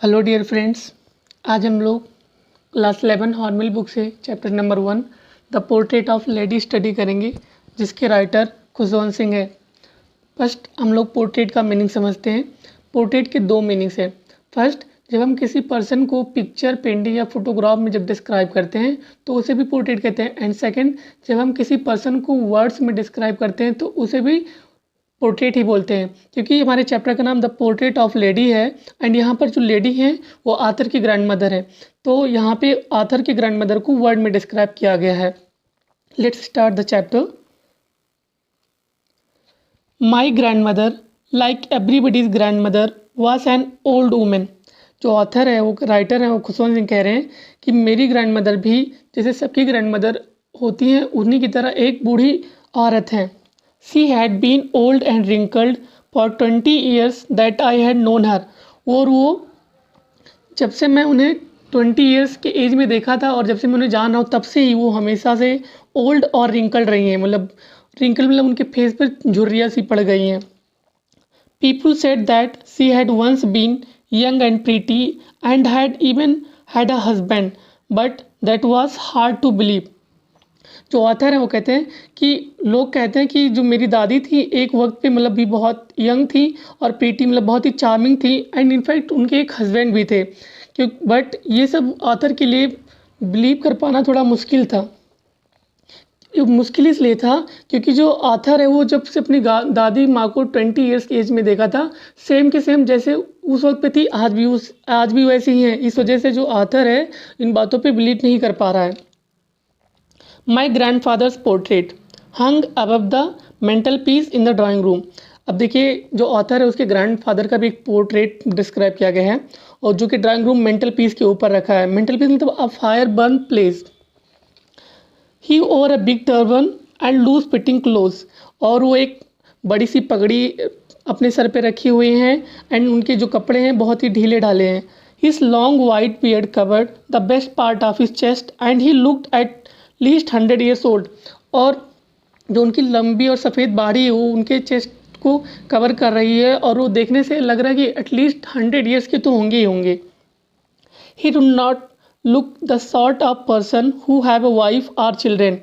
Hello dear friends, आज हम लोग क्लास 11 हॉर्नबिल बुक से chapter number 1 the portrait of lady study करेंगे, जिसके राइटर खुशवंत सिंह है। फर्स्ट हम लोग पोर्ट्रेट का मीनिंग समझते हैं। पोर्ट्रेट के दो मीनिंग्स हैं। फर्स्ट, जब हम किसी पर्सन को पिक्चर, पेंटिंग या फोटोग्राफ में जब डिस्क्राइब करते हैं तो उसे भी पोर्ट्रेट कहते हैं। एंड सेकंड, जब हम किसी पर्सन को वर्ड्स में डिस्क्राइब करते हैं तो उसे भी पोर्ट्रेट ही बोलते हैं, क्योंकि हमारे चैप्टर का नाम द पोर्ट्रेट ऑफ लेडी है। एंड यहाँ पर जो लेडी है वो आथर की ग्रैंड मदर है, तो यहाँ पे आथर की ग्रैंड मदर को वर्ड में डिस्क्राइब किया गया है। Let's start the chapter. My grand mother, like everybody's grand mother, was an old women. जो ऑथर है, वो राइटर है, वो खुशवंत सिंह कह रहे हैं कि मेरी ग्रैंड मदर भी जैसे सबकी ग्रैंड मदर होती हैं उन्हीं की तरह एक बूढ़ी औरत है। She had been old and wrinkled for 20 years that I had known her। और वो जब से मैं उन्हें 20 ईयर्स के एज में देखा था और जब से मैं उन्हें जान रहा हूँ तब से ही वो हमेशा से ओल्ड और रिंकल्ड रही हैं। मतलब रिंकल मतलब उनके फेस पर झुर्रियाँ सी पड़ गई हैं। People said that she had once been young and pretty and had even had a husband, but that was hard to believe। जो ऑथर है वो कहते हैं कि लोग कहते हैं कि जो मेरी दादी थी एक वक्त पे मतलब भी बहुत यंग थी और प्रीटी मतलब बहुत ही चार्मिंग थी, एंड इनफैक्ट उनके एक हस्बैंड भी थे। बट ये सब ऑथर के लिए बिलीव कर पाना थोड़ा मुश्किल था। मुश्किल इसलिए था क्योंकि जो ऑथर है वो जब से अपनी दादी माँ को 20 ईयर्स की एज में देखा था, सेम के सेम जैसे उस वक्त पे थी आज भी वैसे ही है। इस वजह से जो ऑथर है इन बातों पे बिलीव नहीं कर पा रहा है। My grandfather's portrait hung above the mantelpiece in the drawing room. अब देखिए, जो ऑथर है उसके ग्रैंड फादर का भी एक पोर्ट्रेट डिस्क्राइब किया गया है और जो कि ड्राइंग रूम मेंटल पीस के ऊपर रखा है। मेंटल पीस मतलब a fire burn place. He over a big turban and loose fitting clothes. और वो एक बड़ी सी पगड़ी अपने सर पे रखी हुई हैं एंड उनके जो कपड़े हैं बहुत ही ढीले ढाले हैं। His long white beard covered the best part of his chest and he looked at least 100 years old. और जो उनकी लंबी और सफ़ेद दाढ़ी है वो उनके चेस्ट को कवर कर रही है और वो देखने से लग रहा है कि एटलीस्ट 100 ईयर्स के तो होंगे ही होंगे। ही do not look the sort of person who have a wife और चिल्ड्रेन।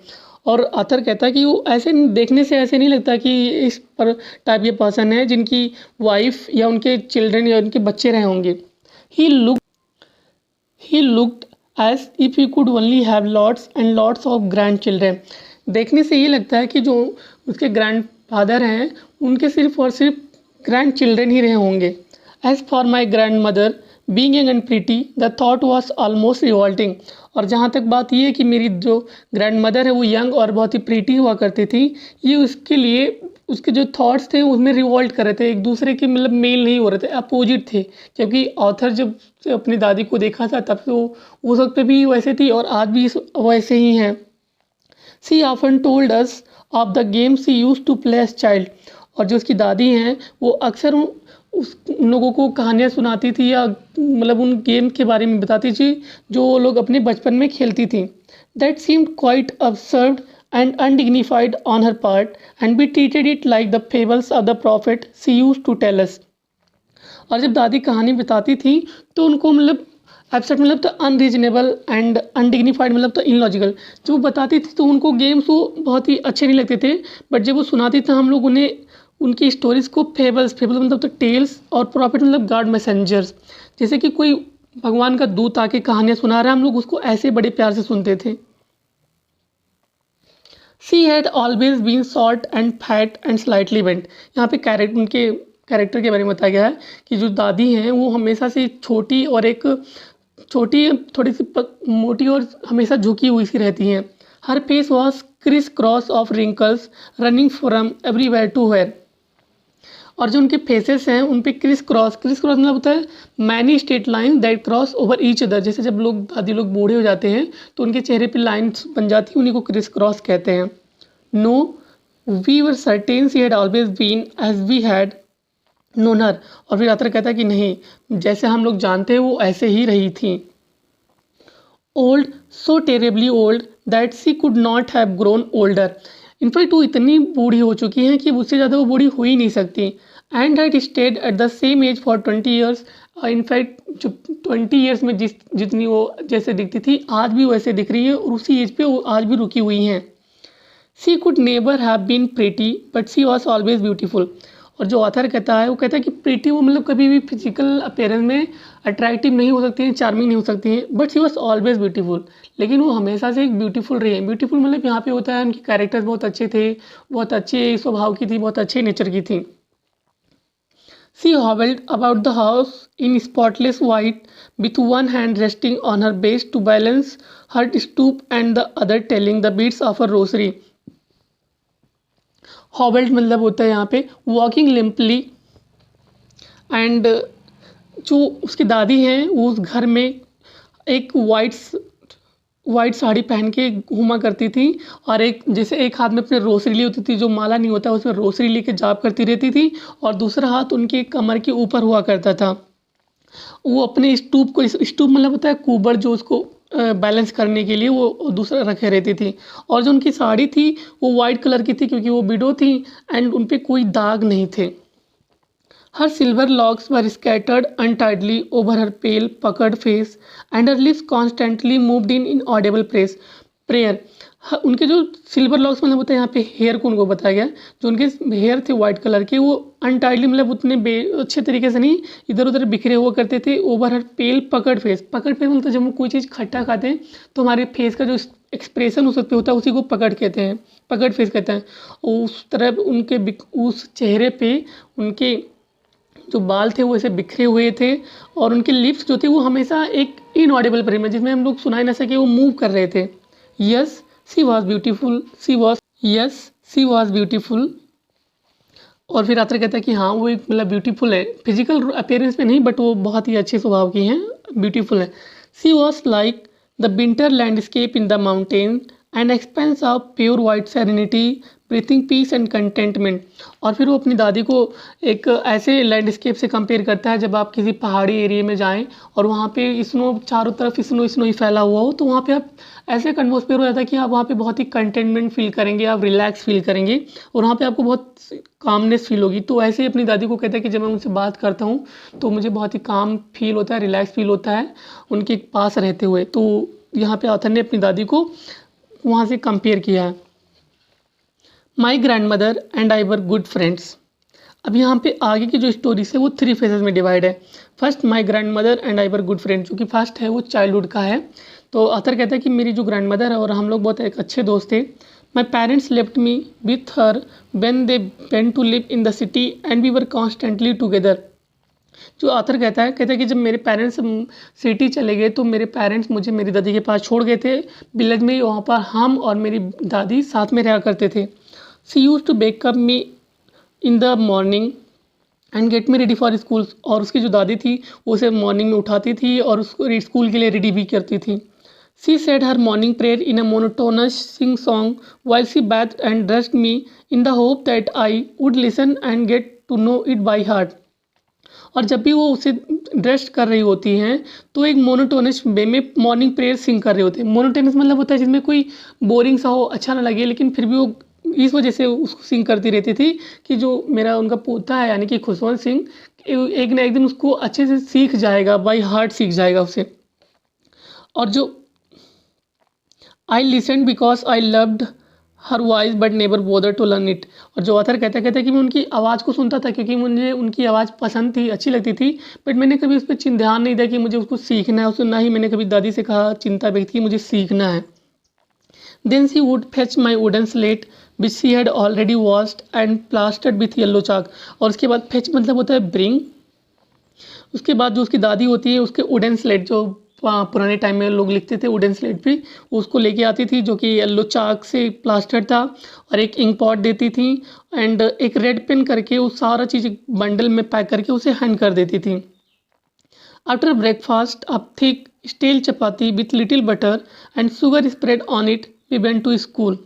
और ऑथर कहता है कि वो ऐसे देखने से ऐसे नहीं लगता कि इस पर टाइप ये पर्सन है जिनकी वाइफ या उनके चिल्ड्रेन या उनके बच्चे रहे होंगे। He looked as if he could only have lots and lots of grandchildren. देखने से ये लगता है कि जो उसके ग्रैंड फादर हैं उनके सिर्फ और सिर्फ ग्रैंड चिल्ड्रेन ही रहे होंगे। As for my grandmother being young and pretty the thought was almost revolting. और जहाँ तक बात ये है कि मेरी जो ग्रैंड मदर है वो यंग और बहुत ही प्रीटी हुआ करती थी, ये उसके लिए उसके जो थॉट्स थे उसमें रिवॉल्ट कर रहे थे, एक दूसरे के मतलब मेल नहीं हो रहे थे, अपोजिट थे। क्योंकि ऑथर जब से अपनी दादी को देखा था तब तो उस वक्त पे भी वैसे थी और आज भी वैसे ही हैं। She often told us of the game she used to play as child. और जो उसकी दादी हैं वो अक्सर उन लोगों को कहानियाँ सुनाती थी या मतलब उन गेम के बारे में बताती थी जो वो लोग अपने बचपन में खेलती थी। That seemed quite absurd and undignified on her part, and we treated it like the fables of the prophet she used to tell us। और जब दादी कहानी बताती थी तो उनको मतलब एब्सर्ड मतलब तो अनरीजनेबल एंड अनडिग्निफाइड मतलब तो इनलॉजिकल जब वो बताती थी तो उनको गेम्स वो बहुत ही अच्छे नहीं लगते थे। बट जब वो सुनाती थी हम लोग उन्हें उनकी स्टोरीज़ को फेबल्स मतलब तो टेल्स और प्रॉफिट मतलब गॉड मैसेंजर्स, जैसे कि कोई भगवान का दूत आके कहानियाँ सुना रहा है, हम लोग उसको ऐसे बड़े प्यार से सुनते थे। She had always been short and fat and slightly bent. यहाँ पे उनके कैरेक्टर के बारे में बताया गया है कि जो दादी हैं वो हमेशा से छोटी और एक छोटी थोड़ी सी मोटी और हमेशा झुकी हुई सी रहती हैं। Her face was criss cross of wrinkles running from everywhere to where. और जो उनके फेसेस हैं उन पे क्रिस क्रॉस मतलब होता है many straight line that cross over each other. जैसे जब लोग दादी लोग बूढ़े हो जाते हैं तो उनके चेहरे पे लाइन्स बन जाती हैं, उन्हीं को क्रिस क्रॉस कहते हैं। No we were certain she had always been as we had known her. और फिर आतर कहता है कि नहीं, जैसे हम लोग जानते हैं वो ऐसे ही रही थी। Old, so terribly old that she could not have grown older. In fact वो इतनी बूढ़ी हो चुकी हैं कि उससे ज़्यादा वो बूढ़ी हो ही नहीं सकती। And had stayed at the same age for 20 years. In fact जो 20 ईयर्स में जितनी वो जैसे दिखती थी आज भी वैसे दिख रही है और उसी एज पे वो आज भी रुकी हुई हैं। She could never have been pretty but she was always beautiful. और जो ऑथर कहता है वो कहता है कि प्रीटी वो मतलब कभी भी फिजिकल अपीयरेंस में अट्रैक्टिव नहीं हो सकती हैं, चार्मिंग नहीं हो सकती हैं, but she was always beautiful. लेकिन वो हमेशा से एक ब्यूटीफुल रही है। ब्यूटीफुल मतलब यहाँ पे होता है उनके कैरेक्टर्स बहुत अच्छे थे, बहुत अच्छे स्वभाव की थी, बहुत अच्छे नेचर की थी। She hobbled about the house in spotless white, with one hand resting on her base to balance her stoop and the other telling the beats of her rosary. हॉबल्ड मतलब होता है यहाँ पे वॉकिंग लिम्पली। एंड जो उसकी दादी हैं वो उस घर में एक वाइट साड़ी पहन के घूमा करती थी और एक जैसे एक हाथ में अपने रोसरी ली होती थी, जो माला नहीं होता उसमें रोसरी लेके जाप करती रहती थी और दूसरा हाथ उनके कमर के ऊपर हुआ करता था। वो अपने स्टूप मतलब होता है कुबर, जो उसको बैलेंस करने के लिए वो दूसरा रखे रहती थी। और जो उनकी साड़ी थी वो वाइट कलर की थी क्योंकि वो विडो थी एंड उन पे कोई दाग नहीं थे। हर सिल्वर लॉक्स वर स्कैटर्ड अनटाइडली ओवर हर पेल पकड़ face and her lips constantly moved in Audible prayer. उनके जो सिल्वर लॉक्स मतलब होता है यहाँ पे हेयर को उनको बताया गया, जो उनके हेयर थे वाइट कलर के वो अनटाइडली मतलब उतने अच्छे तरीके से नहीं इधर उधर बिखरे हुआ करते थे। ओवर हर पेल पकड़ फेस मतलब जब हम कोई चीज़ खट्टा खाते हैं तो हमारे फेस का जो एक्सप्रेशन उस पर होता है उसी को पकड़ कहते हैं, पकड़ फेस कहते हैं। उस तरह उनके उस चेहरे पे उनके जो बाल थे वो ऐसे बिखरे हुए थे और उनके लिप्स जो थे वो हमेशा एक इनऑडिबल प्रेयर में जिसमें हम लोग सुना ही ना सके वो मूव कर रहे थे। Yes she was beautiful, she was beautiful. और फिर आतर कहता है कि हाँ वो एक मतलब ब्यूटीफुल है, फिजिकल अपीयरेंस में नहीं बट वो बहुत ही अच्छे स्वभाव की हैं, ब्यूटीफुल है। She was like the winter landscape in the mountain and expanse of pure white serenity breathing peace and contentment. और फिर वो अपनी दादी को एक ऐसे लैंडस्केप से कंपेयर करता है जब आप किसी पहाड़ी एरिया में जाएं और वहाँ पे स्नो चारों तरफ स्नो ही फैला हुआ हो तो वहाँ पे आप ऐसे एटमॉस्फेयर हो जाता है कि आप वहाँ पे बहुत ही कंटेनमेंट फील करेंगे, आप रिलैक्स फील करेंगे और वहाँ पे आपको बहुत कामनेस फील होगी। तो ऐसे ही अपनी दादी को कहता है कि जब मैं उनसे बात करता हूँ तो मुझे बहुत ही काम फील होता है, रिलैक्स फील होता है उनके पास रहते हुए। तो यहाँ पे ऑथर ने अपनी दादी को वहाँ से कंपेयर किया है। My grand mother and I were good friends. अब यहाँ पे आगे की जो स्टोरीज है वो 3 फेजेस में डिवाइड है। First my grand mother and I were good friends, जो कि फर्स्ट है वो चाइल्डहुड का है। तो ऑथर कहता है कि मेरी जो ग्रैंड मदर है और हम लोग बहुत एक अच्छे दोस्त थे। My parents left me with her when they went to live in the city and we were constantly together. जो ऑथर कहता है कि जब मेरे पेरेंट्स सिटी चले गए तो मेरे पेरेंट्स मुझे मेरी दादी के पास छोड़ गए थे विलेज में, वहाँ पर हम और मेरी दादी साथ में रहा करते थे। She used to wake up me in the morning and get me ready for school. और उसकी जो दादी थी वो उसे मॉर्निंग में उठाती थी और उसको स्कूल के लिए रेडी भी करती थी। She said her morning prayer in a monotonous sing song while she bathed and dressed me in the hope that I would listen and get to know it by heart. और जब भी वो उसे dress कर रही होती हैं तो एक मोनोटोनस वे में मॉर्निंग प्रेयर सिंग कर रहे होते हैं। मोनोटोनस मतलब होता है जिसमें कोई बोरिंग सा हो, अच्छा ना लगे, लेकिन फिर भी वो इस वजह से उसको सिंग करती रहती थी कि जो मेरा उनका पोता है यानी कि खुशवंत सिंह एक ना एक दिन उसको अच्छे से सीख जाएगा, बाई हार्ट सीख जाएगा उसे। और जो I listen because I loved her voice but never bother to learn it. और जो ऑथर कहता है कि मैं उनकी आवाज़ को सुनता था क्योंकि मुझे उनकी आवाज़ पसंद थी, अच्छी लगती थी, बट मैंने कभी उस पर ध्यान नहीं दिया कि मुझे उसको सीखना है। उसको ना ही मैंने कभी दादी से कहा चिंता व्यक्त की मुझे सीखना है। Then she would fetch my wooden slate which she had already washed and plastered with yellow chalk. और उसके बाद फेच मतलब होता है ब्रिंग। उसके बाद जो उसकी दादी होती है उसके वुडन स्लेट, जो पुराने टाइम में लोग लिखते थे वुडन स्लेट पे, उसको लेके आती थी जो कि येलो चाक से प्लास्टर था और एक इंक पॉट देती थी एंड एक रेड पेन करके वो सारा चीज़ बंडल में पैक करके उसे हैंड कर देती थी। After breakfast a thick stale chapati with little butter and sugar spread on it we went to school.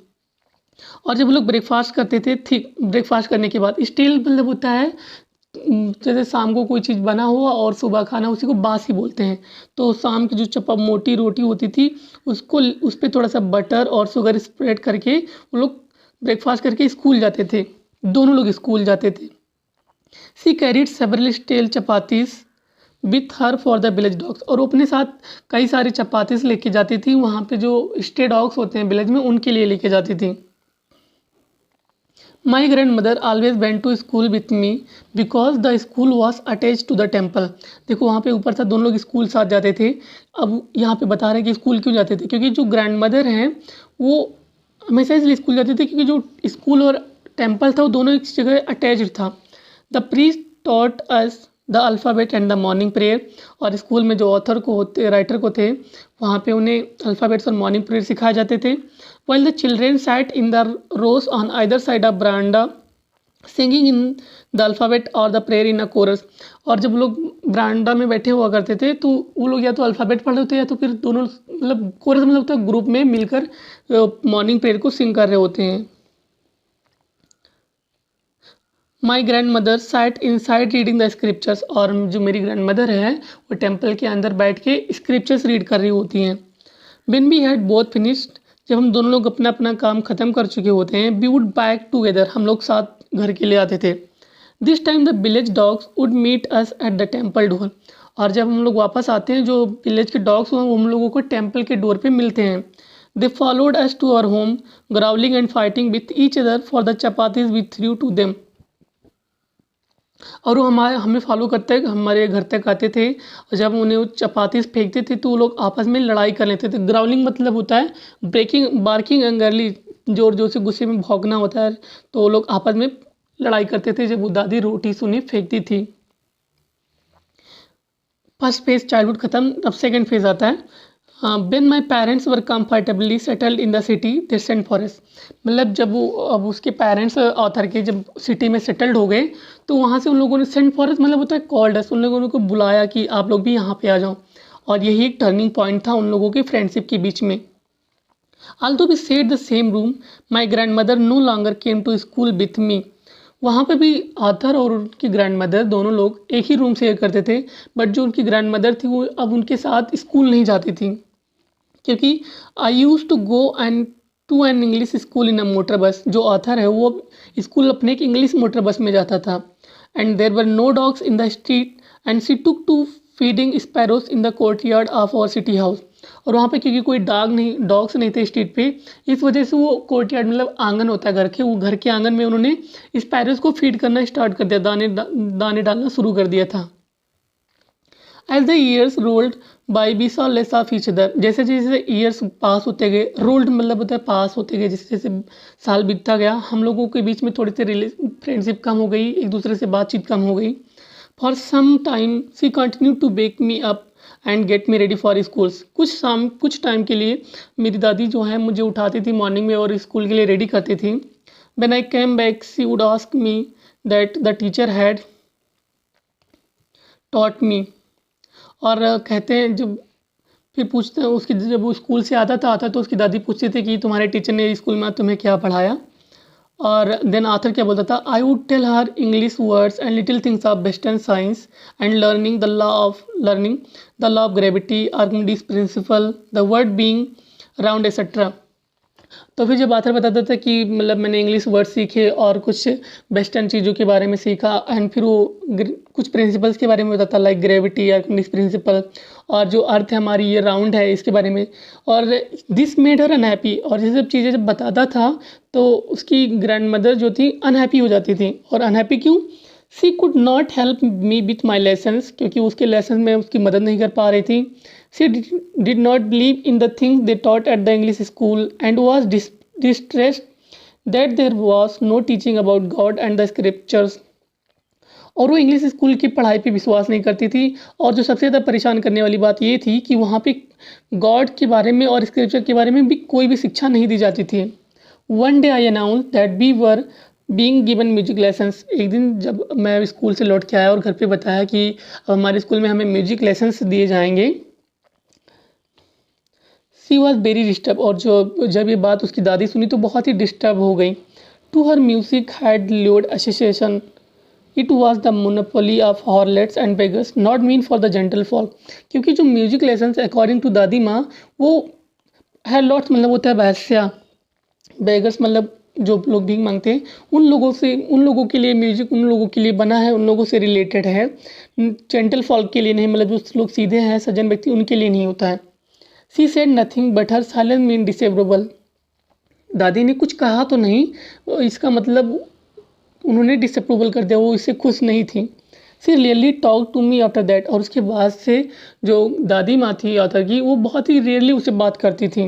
और जब लोग ब्रेकफास्ट करते थे, थिक ब्रेकफास्ट करने के बाद, स्टील मतलब होता है जैसे शाम को कोई चीज़ बना हुआ और सुबह खाना, उसी को बासी बोलते हैं। तो शाम की जो मोटी रोटी होती थी उसको उस पर थोड़ा सा बटर और शुगर स्प्रेड करके वो लोग ब्रेकफास्ट करके स्कूल जाते थे। दोनों लोग स्कूल जाते थे। She carried several stale chapatis with her for the village dogs, और वो अपने साथ कई सारी चपातीस लेके जाती थी, वहाँ पे जो स्टे डॉग्स होते हैं विलेज में उनके लिए लेके जाती थी। My grandmother always went to school with me because the school was attached to the temple. देखो वहाँ पे ऊपर से दोनों लोग स्कूल साथ जाते थे। अब यहाँ पे बता रहे हैं कि स्कूल क्यों जाते थे, क्योंकि जो ग्रैंड मदर हैं वो हमेशा इसलिए स्कूल जाते थे क्योंकि जो स्कूल और टेम्पल था वो दोनों एक जगह अटैच्ड था। The priest taught us the alphabet and the morning prayer, और स्कूल में जो ऑथर को होते राइटर को थे वहाँ पे उन्हें अल्फ़ाबेट्स और मॉर्निंग प्रेयर सिखाए जाते थे। while the children sat in the rows on either side of veranda singing in the alphabet or the prayer in a chorus। और जब लोग बरांडा में बैठे हुआ करते थे तो वो लोग या तो अल्फ़ाबेट पढ़ रहे होते या तो फिर दोनों मतलब कोरस मतलब होता है ग्रुप में मिलकर मॉर्निंग प्रेयर को सिंग कर रहे होते हैं। My grand mother sat in side reading the scriptures, और जो मेरी ग्रैंड मदर है वो टेम्पल के अंदर बैठ के स्क्रिप्चर्स रीड कर रही होती हैं। Been we had both finished, जब हम दोनों लोग अपना अपना काम ख़त्म कर चुके होते हैं, वी वुड बैक टुगेदर, हम लोग साथ घर के लिए आते थे। This time the village dogs would meet us at the temple door, और जब हम लोग वापस आते हैं जो विलेज के डॉग्स हैं वो हम लोगों को टेम्पल के डोर पे मिलते हैं। They followed us to our home growling and fighting with each other for the chapatis we threw to them, और वो हमें फॉलो करते हमारे घर तक आते थे, और जब उन्हें वो चपातीस फेंकते थे तो वो लोग आपस में लड़ाई कर लेते थे। ग्राउलिंग मतलब होता है ब्रेकिंग बार्किंग एंगरली, जोर जोर से गुस्से में भौंकना होता है, तो वो लोग आपस में लड़ाई करते थे जब वो दादी रोटी से उन्हें फेंकती थी। फर्स्ट फेज़ चाइल्डहुड ख़त्म, अब सेकेंड फेज़ आता है। When my parents were comfortably settled in the city they sent for us, मतलब जब वो अब उसके पेरेंट्स ऑथर के जब सिटी में सेटल्ड हो गए तो वहाँ से उन लोगों ने सेंट फॉर अस मतलब होता है कॉल्ड अस, उन लोगों ने को बुलाया कि आप लोग भी यहाँ पे आ जाओ, और यही एक टर्निंग पॉइंट था उन लोगों के फ्रेंडशिप के बीच में। Although we shared the same room my grandmother no longer came to school with me, वहाँ पे भी आर्थर और उनकी ग्रैंड मदर दोनों लोग एक ही रूम शेयर करते थे, बट जो उनकी ग्रैंड मदर थी वो अब उनके साथ स्कूल नहीं जाती थी, क्योंकि I used to go and to an English school in a motor bus. जो ऑथर है वो स्कूल अपने एक इंग्लिश मोटर बस में जाता था। And there were no dogs in the street and she took to feeding sparrows in the courtyard of our city house, और वहाँ पे क्योंकि कोई डॉग्स नहीं थे स्ट्रीट पे, इस वजह से वो कोर्ट यार्ड मतलब आंगन होता है घर के, वो घर के आंगन में उन्होंने स्पैरोस को फीड करना स्टार्ट कर दिया, दाने डालना शुरू कर दिया था। As the years rolled by we saw less of each other, जैसे जैसे ईयर्स पास होते गए, रोल्ड मतलब होता है पास होते गए, जैसे जैसे साल बीतता गया हम लोगों के बीच में थोड़ी सी फ्रेंडशिप कम हो गई, एक दूसरे से बातचीत कम हो गई। For some time she continue to wake me up and get me ready for schools, कुछ टाइम के लिए मेरी दादी जो है मुझे उठाती थी मॉर्निंग में और स्कूल के लिए रेडी करती थी। When I came back she would ask me that the teacher had taught me, और कहते हैं जब फिर पूछते हैं उसकी, जब वो स्कूल से आता तो उसकी दादी पूछती थी कि तुम्हारे टीचर ने स्कूल में तुम्हें क्या पढ़ाया, और देन आथर क्या बोलता था, I would tell her English words and little things of western science and learning the law of gravity, Archimedes principle, the word being round etcetera. तो फिर जब आथर बताता था कि मतलब मैंने इंग्लिश वर्ड सीखे और कुछ वेस्टर्न चीज़ों के बारे में सीखा, एंड फिर वो कुछ प्रिंसिपल्स के बारे में बताता लाइक ग्रेविटी या इंग्लिश प्रिंसिपल, और जो अर्थ है हमारी ये राउंड है इसके बारे में, और दिस मेड हर अनहैप्पी, और ये सब चीज़ें जब बताता था तो उसकी ग्रैंड मदर जो थी अनहैप्पी हो जाती थी। और अनहैप्पी क्यों? She could not help me with my lessons, क्योंकि उसके लेसन में उसकी मदद नहीं कर पा रही थी। She did not believe in the things they taught at the English school and was distressed that there was no teaching about God and the scriptures, और वो इंग्लिश स्कूल की पढ़ाई पे विश्वास नहीं करती थी। और जो सबसे ज़्यादा परेशान करने वाली बात ये थी कि वहाँ पे गॉड के बारे में और स्क्रिप्चर के बारे में भी कोई भी शिक्षा नहीं दी जाती थी। One day I announce that we were being given music lessons, एक दिन जब मैं स्कूल से लौट के आया और घर पे बताया कि हमारे स्कूल में हमें म्यूजिक लेसन्स दिए जाएंगे। सी वॉज वेरी डिस्टर्ब, और जब ये बात उसकी दादी सुनी तो बहुत ही डिस्टर्ब हो गई। To her music had lewd association, it was the monopoly of harlots and beggars not meant for the gentle folk, क्योंकि जो म्यूजिक लेसन अकॉर्डिंग टू दादी माँ वो हैड लॉट्स मतलब होता है वैश्या, बेगर्स मतलब जो लोग भीख मांगते हैं उन लोगों के लिए म्यूजिक उन लोगों के लिए बना है, उन लोगों से रिलेटेड है, जेंटल फॉल्क के लिए नहीं, मतलब जो लोग सीधे हैं सज्जन व्यक्ति उनके लिए नहीं होता है। She said nothing but her silence mean disable. दादी ने कुछ कहा तो नहीं, इसका मतलब उन्होंने डिसअप्रूवल कर दिया, वो इससे खुश नहीं थी। She really talk to me after that, और उसके बाद से जो दादी माँ थी ऑथर की, वो बहुत ही रेयरली उससे बात करती थी।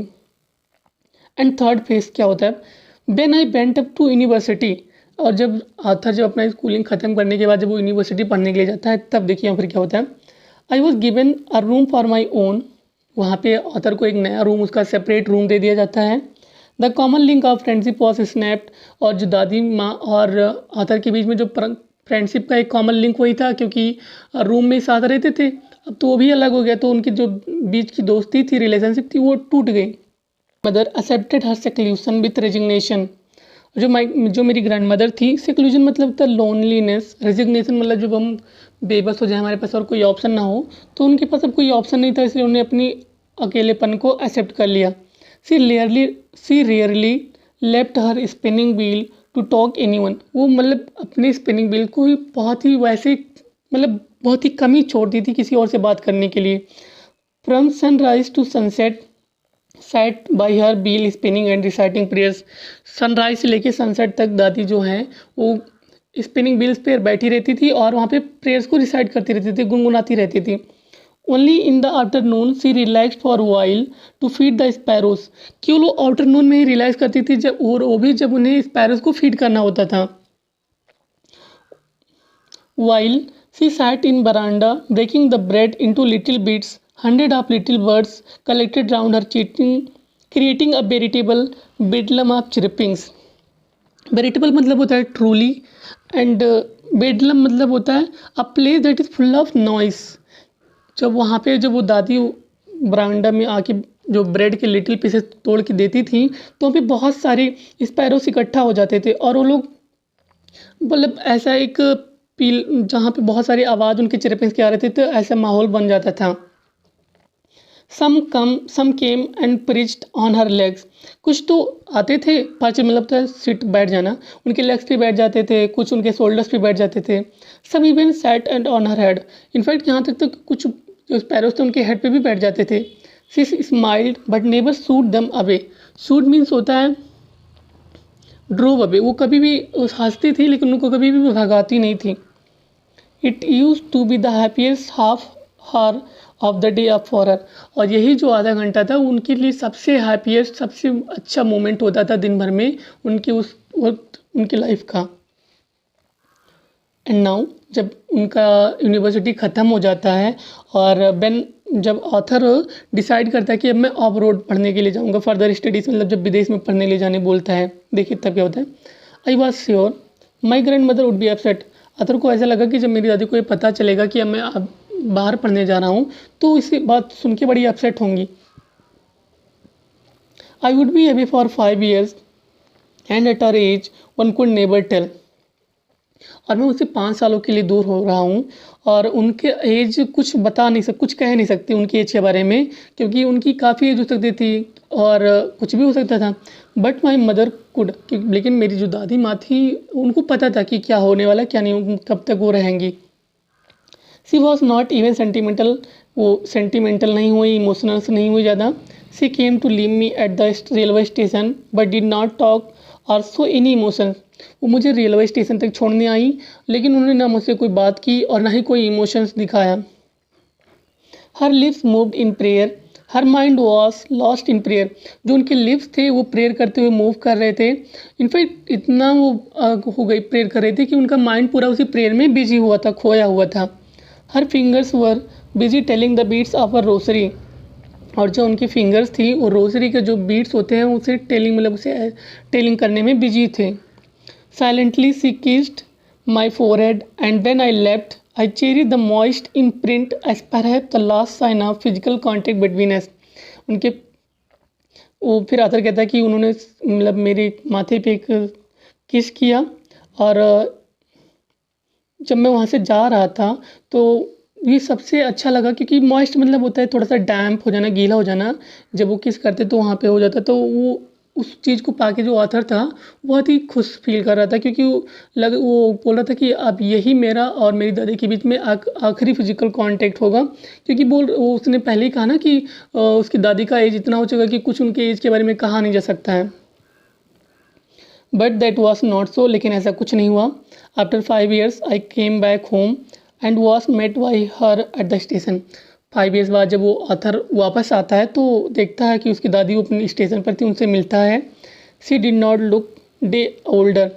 एंड थर्ड फेज क्या होता है, when I went up to university, और जब ऑथर जब अपना स्कूलिंग ख़त्म करने के बाद जब वो यूनिवर्सिटी पढ़ने के लिए जाता है, तब देखिए यहाँ फिर क्या होता है। I was given a room for my own, वहाँ पे ऑथर को एक नया रूम, उसका सेपरेट रूम दे दिया जाता है। The common link of friendship was snapped, और जो दादी माँ और ऑथर के बीच में जो फ्रेंडशिप का एक कॉमन लिंक वही था, क्योंकि रूम में साथ रहते थे। अब तो वो भी अलग हो गया, तो उनकी जो बीच की दोस्ती थी, रिलेशनशिप थी, वो टूट गई। Mother accepted her seclusion with resignation, जो मेरी ग्रैंड मदर थी, सेक्लूजन मतलब था लोनलीनेस, रेजिग्नेशन मतलब जब हम बेबस हो जाए, हमारे पास और कोई ऑप्शन ना हो, तो उनके पास अब कोई ऑप्शन नहीं था, इसलिए उन्होंने अपनी अकेलेपन को एक्सेप्ट कर लिया। She rarely left her spinning wheel to talk anyone, वो मतलब अपने स्पिनिंग व्हील को ही बहुत ही वैसे मतलब बहुत ही कम ही छोड़ दी थी किसी और से बात करने के लिए। From sunrise to sunset sat by her wheel spinning and reciting prayers, sunrise से लेके सनसेट तक दादी जो हैं वो स्पिनिंग व्हील्स पे बैठी रहती थी और वहाँ पे प्रेयर्स को रिसाइट करती रहती थी, गुनगुनाती रहती थी। Only in the afternoon she relax for while to feed the sparrows, केवल वो आफ्टरनून में ही रिलैक्स करती थी, जब और वो भी जब उन्हें स्पैरोज को फीड करना होता था। While she sat in verandah breaking the bread into little bits, hundred of little birds collected round her cheating, creating a veritable bedlam of chirpings. Veritable मतलब होता है ट्रूली, एंड बेडलम मतलब होता है a place that is full of noise. जब वहाँ पे जब वो दादी बरामदा में आके जो ब्रेड के लिटिल पीसेस तोड़ के देती थी, तो वहाँ पे बहुत सारे स्पैरोस इकट्ठा हो जाते थे, और वो लोग मतलब ऐसा एक पील जहाँ पे बहुत सारी आवाज़ उनके चिरपिंग्स के आ रहे थे, तो ऐसा माहौल बन जाता था। some came and perched on her legs, कुछ तो आते थे, पर्च मतलब था सिट बैठ जाना, उनके लेग्स पे बैठ जाते थे, कुछ उनके शोल्डर्स पे बैठ जाते थे। सब even sat and on her head, in fact यहाँ तक तो कुछ जो स्पैरोस थे उनके हेड पे भी बैठ जाते थे। She smiled but never suit दम अवे, सूट मीन्स होता है ड्रोव अवे, वो कभी भी हंसती थी लेकिन उनको कभी भी भगाती नहीं थी। It use to be the happiest half hour of the day of for her, और यही जो आधा घंटा था उनके लिए सबसे हैप्पीएस्ट सबसे अच्छा मोमेंट होता था दिन भर में उनके उस वक्त उनकी लाइफ का। एंड नाउ जब उनका यूनिवर्सिटी ख़त्म हो जाता है और बेन जब ऑथर डिसाइड करता है कि अब मैं ऑफ रोड पढ़ने के लिए जाऊंगा, फर्दर स्टडीज़ मतलब जब विदेश में पढ़ने ले जाने बोलता है, देखिए तब क्या होता है। I was sure my grand mother would be upset, author को ऐसा लगा कि जब मेरी दादी को ये पता चलेगा कि अब मैं अब बाहर पढ़ने जा रहा हूँ तो इसी बात सुन के बड़ी अपसेट होंगी। I would be away for 5 years and at our age one could never tell, और मैं उससे 5 सालों के लिए दूर हो रहा हूँ और उनके एज कुछ बता नहीं कुछ कह नहीं सकती उनकी एज के बारे में, क्योंकि उनकी काफ़ी एज हो सकती थी और कुछ भी हो सकता था। बट माई मदर कुड, लेकिन मेरी जो दादी माँ थी उनको पता था कि क्या होने वाला क्या नहीं, कब तक वो रहेंगी। She was not even sentimental, वो सेंटिमेंटल नहीं हुई, इमोशनल नहीं हुई ज़्यादा। She came to leave me at the railway station but did not talk or show any emotion, वो मुझे रेलवे स्टेशन तक छोड़ने आई लेकिन उन्होंने ना मुझसे कोई बात की और ना ही कोई इमोशंस दिखाया। हर lips moved in prayer, her mind was lost in prayer, जो उनके लिप्स थे वो प्रेयर करते हुए मूव कर रहे थे। इनफैक्ट इतना वो हो गई प्रेयर कर रहे थे कि उनका माइंड पूरा उसी प्रेयर में बिजी हुआ था, खोया हुआ था। Her fingers were busy telling the beads of a rosary, और जो उनकी फिंगर्स थी वो रोसरी के जो बीट्स होते हैं उसे टेलिंग मतलब उसे टेलिंग करने में बिजी थे। Silently she kissed my forehead and when I left I चेरी the moist imprint as perhaps the last sign of physical contact between us. उनके वो फिर आतर कहता है कि उन्होंने मतलब मेरे माथे पे एक किस किया, और जब मैं वहाँ से जा रहा था तो ये सबसे अच्छा लगा क्योंकि मॉइस्ट मतलब होता है थोड़ा सा डैम्प हो जाना, गीला हो जाना, जब वो किस करते तो वहाँ पे हो जाता, तो वो उस चीज़ को पाके जो ऑथर था बहुत ही खुश फील कर रहा था, क्योंकि वो बोल रहा था कि अब यही मेरा और मेरी दादी के बीच में आखिरी फिजिकल कांटेक्ट होगा, क्योंकि वो उसने पहले ही कहा ना कि उसकी दादी का एज इतना हो चुका कि कुछ उनके एज के बारे में कहा नहीं जा सकता है। But that was not so, लेकिन ऐसा कुछ नहीं हुआ। After 5 years I came back home and was met by her at the station. 5 years बाद जब वो ऑथर वापस आता है तो देखता है कि उसकी दादी वो अपनी स्टेशन पर थी, उनसे मिलता है। She did not look day older.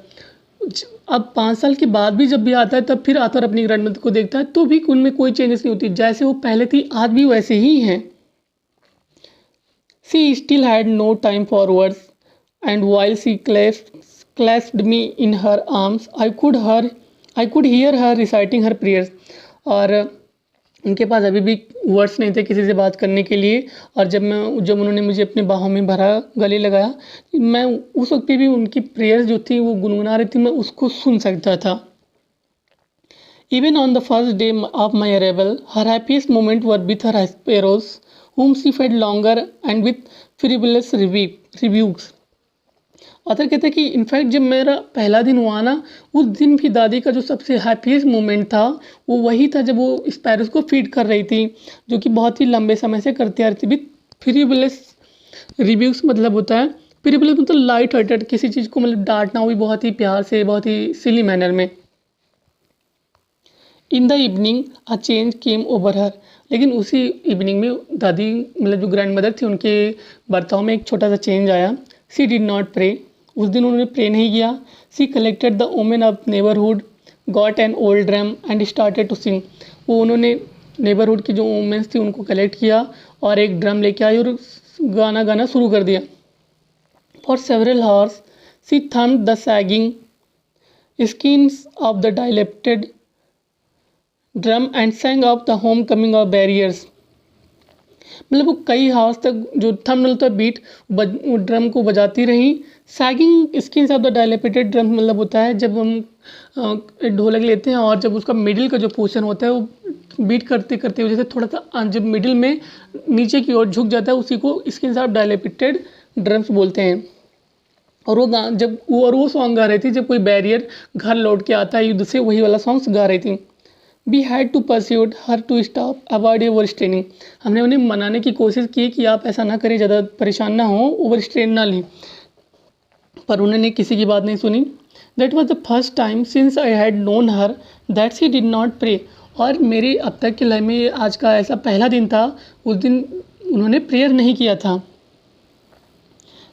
अब 5 साल के बाद भी जब भी आता है तब फिर ऑथर अपनी ग्रैंडमदर को देखता है तो भी उनमें कोई चेंजेस नहीं होती, जैसे वो पहले थी आज भी वैसे ही हैं। She still had no time for words, and while she clasped me in her arms, I could hear her reciting her prayers. और उनके पास अभी भी वर्ड्स नहीं थे किसी से बात करने के लिए, और जब उन्होंने मुझे अपने बाहों में भरा, गले लगाया, मैं उस वक्त पे भी उनकी प्रेयर्स जो थी वो गुनगुना रही थी, मैं उसको सुन सकता था। Even on the first day of my arrival, her happiest moments were with her sparrows, whom she fed longer and with frivolous rebukes. Author कहते हैं कि इनफैक्ट जब मेरा पहला दिन हुआ ना, उस दिन भी दादी का जो सबसे हैप्पीएस्ट मोमेंट था वो वही था जब वो स्पैरोज को फीड कर रही थी, जो कि बहुत ही लंबे समय से करती आ रही थी। विथ फ्रिवुलस रिव्यूज मतलब होता है, फ्रिवुलस मतलब लाइट हार्टेड, किसी चीज़ को मतलब डांटना हुई बहुत ही प्यार से, बहुत ही सिली मैनर में। इन the evening a change came over हर। लेकिन उसी इवनिंग में दादी मतलब जो ग्रैंड मदर थी उनके बर्ताव में एक छोटा सा चेंज आया। She did not pray. उस दिन उन्होंने प्रे नहीं किया। She collected the women of neighbourhood, got an old drum and started to sing. वो उन्होंने नेबरहुड की जो वुमेंस थी उनको कलेक्ट किया और एक ड्रम लेके आई और गाना गाना शुरू कर दिया। For several hours she thumped the sagging skins of the dilapidated drum and sang of the home coming of warriors. मतलब वो कई हाउस तक जो थंब मतलब बीट ड्रम को बजाती रही। Sagging skins of the dilapidated drum मतलब होता है जब हम ढोलक लेते हैं और जब उसका मिडिल का जो पोर्शन होता है वो बीट करते करते वजह से थोड़ा सा जब मिडिल में नीचे की ओर झुक जाता है उसी को स्किन्स ऑफ डायलेपेटेड ड्रम्स बोलते हैं। और वो सॉन्ग गा रही थी जब कोई बैरियर घर लौट के आता है युद्ध से, वही वाला सॉन्ग्स गा रही थी। We had to persuade her to stop, avoid overstraining। हमने उन्हें मनाने की कोशिश की कि आप ऐसा ना करें, ज़्यादा परेशान ना हो, ओवर स्ट्रेन ना लें, पर उन्होंने किसी की बात नहीं सुनी। That was the first time since I had known her that she did not pray। और मेरी अब तक की लाइफ में आज का ऐसा पहला दिन था, उस दिन उन्होंने प्रेयर नहीं किया था।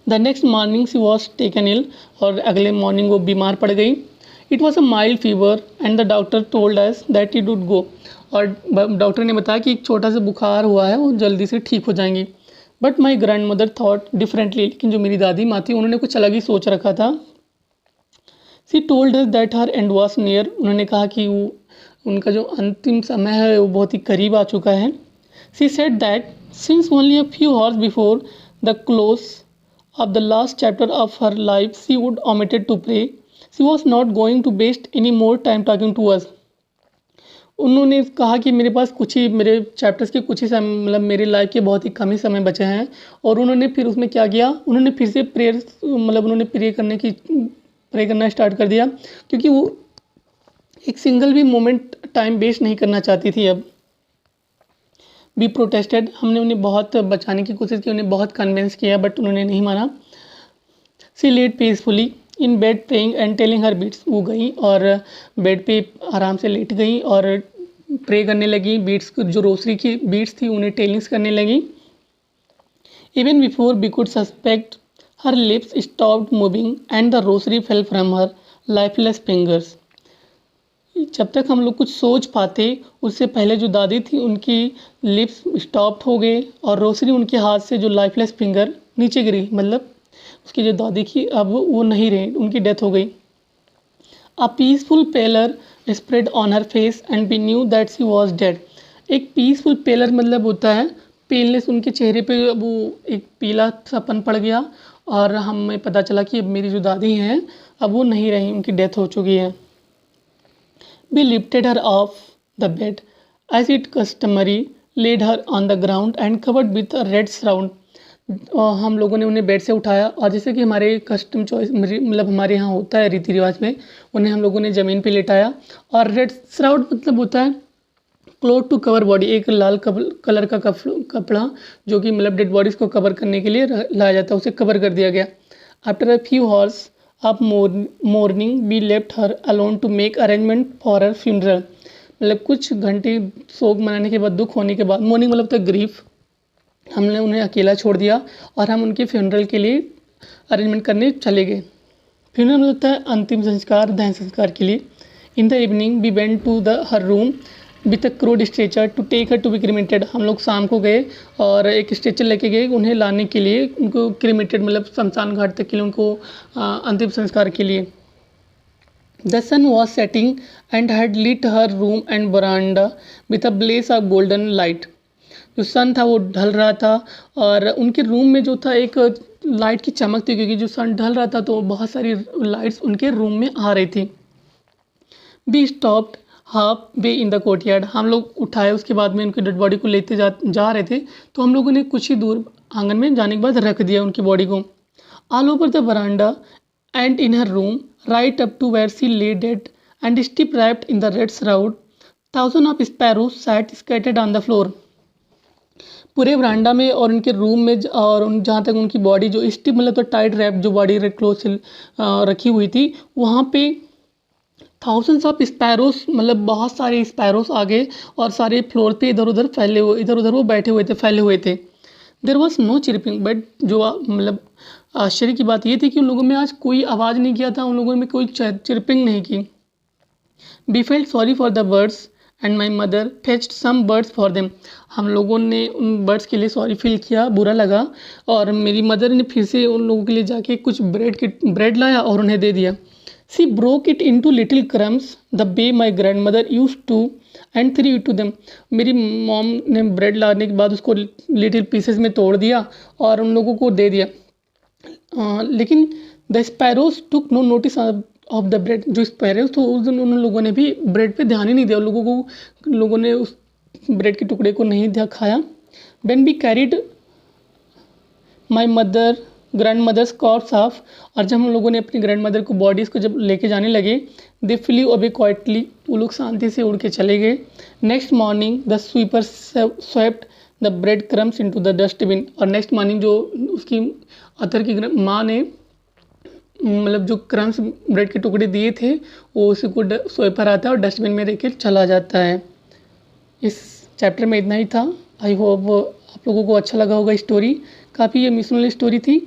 The next morning she was taken ill. और अगले मॉर्निंग वो बीमार पड़ गई। It was a mild fever and the doctor told us that it would go. और डॉक्टर ने बताया कि एक छोटा सा बुखार हुआ है, वो जल्दी से ठीक हो जाएंगी। But my grand mother thought differently. लेकिन जो मेरी दादी माँ थी उन्होंने कुछ अलग ही सोच रखा था। सी told us that her and was near. उन्होंने कहा कि उनका जो अंतिम समय है वो बहुत ही करीब आ चुका है। She said that since only a few hours before the close of the last chapter of her life she would omitted to pray. She was not going to waste any more time talking to us. उन्होंने कहा कि मेरे पास मेरे chapters के कुछ ही समय मतलब मेरी लाइफ के बहुत ही कम ही समय बचे हैं। और उन्होंने फिर उसमें क्या किया, उन्होंने फिर से उन्होंने प्रे करना स्टार्ट कर दिया, क्योंकि वो एक सिंगल भी मोमेंट टाइम वेस्ट नहीं करना चाहती थी। अब बी प्रोटेस्टेड। हमने उन्हें बहुत बचाने की कोशिश की, उन्हें बहुत कन्विंस किया, बट उन्होंने नहीं माना। She lay peacefully in bed praying and telling her beads. वो गई और बेड पे आराम से लेट गई और प्रे करने लगी। बीट्स जो रोसरी की बीट्स थी उन्हें टेलिंग्स करने लगी। Even before we could suspect her lips stopped moving and the rosary fell from her lifeless fingers. जब तक हम लोग कुछ सोच पाते उससे पहले जो दादी थी उनकी लिप्स स्टॉप्ड हो गए और रोसरी उनके हाथ से जो लाइफलेस फिंगर नीचे गिरी। मतलब उसकी जो दादी की अब वो नहीं रही, उनकी डेथ हो गई। A peaceful pallor spread on her face and we knew that she was dead. एक पीसफुल पेलर मतलब होता है पेलनेस, उनके चेहरे पे अब वो एक पीला सापन पड़ गया और हमें पता चला कि अब मेरी जो दादी हैं अब वो नहीं रही, उनकी डेथ हो चुकी है। We lifted her off the bed as it customary, laid her on the ground and covered with a red shroud। और हम लोगों ने उन्हें बेड से उठाया और जैसे कि हमारे कस्टम चॉइस मतलब हमारे यहाँ होता है रीति रिवाज में, उन्हें हम लोगों ने ज़मीन पे लेटाया। और रेड श्राउड मतलब होता है क्लोथ टू कवर बॉडी, एक लाल कलर का कपड़ा जो कि मतलब डेड बॉडीज़ को कवर करने के लिए लाया जाता है, उसे कवर कर दिया गया। After a few hours of morning we left her alone to make arrangement for her funeral. मतलब कुछ घंटे शोक मनाने के बाद, दुख होने के बाद, मॉर्निंग मतलब तो ग्रीफ, हमने उन्हें अकेला छोड़ दिया और हम उनके फ्यूनरल के लिए अरेंजमेंट करने चले गए। फ्यूनरल मतलब होता है अंतिम संस्कार, दहन संस्कार के लिए। In the evening we went to the her room with a crude stretcher to take her to be cremated. हम लोग शाम को गए और एक स्ट्रेचर लेके गए उन्हें लाने के लिए, उनको क्रीमेटेड मतलब शमशान घाट तक के लिए, उनको अंतिम संस्कार के लिए। The sun was setting and had lit her room and verandah with a blaze of golden light. जो सन था वो ढल रहा था और उनके रूम में जो था एक लाइट की चमक थी, क्योंकि जो सन ढल रहा था तो बहुत सारी लाइट्स उनके रूम में आ रही थी। Be stopped half way in the courtyard. हम लोग उठाए, उसके बाद में उनकी डेड बॉडी को लेते जा रहे थे, तो हम लोगों ने कुछ ही दूर आंगन में जाने के बाद रख दिया उनकी बॉडी को। All over the verandah and in her room right up to where she lay dead and stiff wrapped in the red shroud, thousand of sparrows sat scattered on the floor. पूरे verandah में और उनके room में और उन जहाँ तक उनकी बॉडी जो स्टिप मतलब तो टाइट रैप जो बॉडी रेड क्लोथ से रखी हुई थी, वहाँ पे थाउजेंड्स ऑफ स्पैरोस मतलब बहुत सारे स्पैरोस आ गए और सारे फ्लोर पे इधर उधर वो बैठे हुए थे, फैले हुए थे। There was no chirping, but जो मतलब आश्चर्य की बात ये थी कि उन लोगों में आज कोई आवाज़ नहीं किया था, उन लोगों में कोई चिरपिंग नहीं की। We felt sorry for the birds and my mother fetched some birds for them. हम लोगों ने उन बर्ड्स के लिए सॉरी फील किया, बुरा लगा, और मेरी मदर ने फिर से उन लोगों के लिए जाके कुछ ब्रेड लाया और उन्हें दे दिया। She broke it into little crumbs the way my grandmother used to and threw to them. मेरी मॉम ने ब्रेड लाने के बाद उसको लिटिल पीसेस में तोड़ दिया और उन लोगों को दे दिया। लेकिन the sparrows took no notice of the bread. जो स्पैरोज थे उस दिन उन लोगों ने भी ब्रेड पे ध्यान ही नहीं दिया, लोगों ने उस ब्रेड के टुकड़े को नहीं खाया। When we carried my mother grandmother's corpse off, और जब हम लोगों ने अपनी ग्रैंड मदर को बॉडीज़ को जब लेके जाने लगे, दे फ्ली अवे क्वाइटली, वो लोग शांति से उड़ के चले गए। Next morning the sweeper swept the bread crumbs into the dustbin. और नेक्स्ट मॉर्निंग जो उसकी अतर की माँ ने मतलब जो क्रम्स ब्रेड के टुकड़े दिए थे वो उसी को स्वेपर आता है और डस्टबिन में लेके चला जाता है। इस चैप्टर में इतना ही था। आई होप आप लोगों को अच्छा लगा होगा। स्टोरी काफ़ी इमोशनल स्टोरी थी।